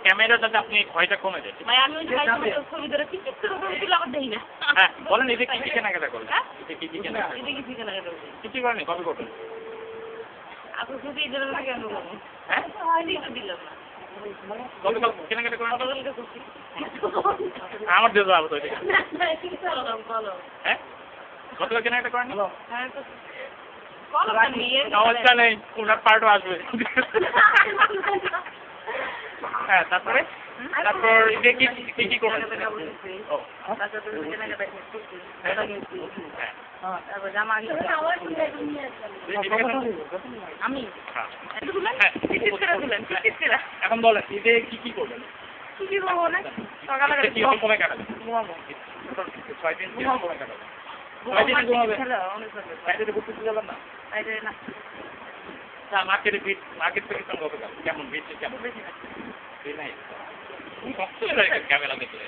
ক্যামেরাটাতে আপনি ভয়টা কমে যায়। হ্যাঁ বলেন, এতে কি কি কেনাকাটা করলেন? কি কি কেনাকাটা কিছু করেনি? কবে করবেন? হ্যাঁ কবে কেনাকাটা করেন? আমার দিয়ে যাবো তো। হ্যাঁ গতকাল কেনাকাটা করেন? সমস্যা নেই, ওনার পার্টও আসবে। হ্যাঁ তারপর এটা কি কি করবেন? এখন বলেন ঈদে কি কি করবেন? সময় কাটাবেন? 6 দিন সময় কাটাবেন। 6 দিন ঘুমাবেন? বাইরে ঘুরতে যাবেন না? মার্কেট থেকে গতকাল কেমন বেশি কেমন নাই ক্যামেরা দেখলে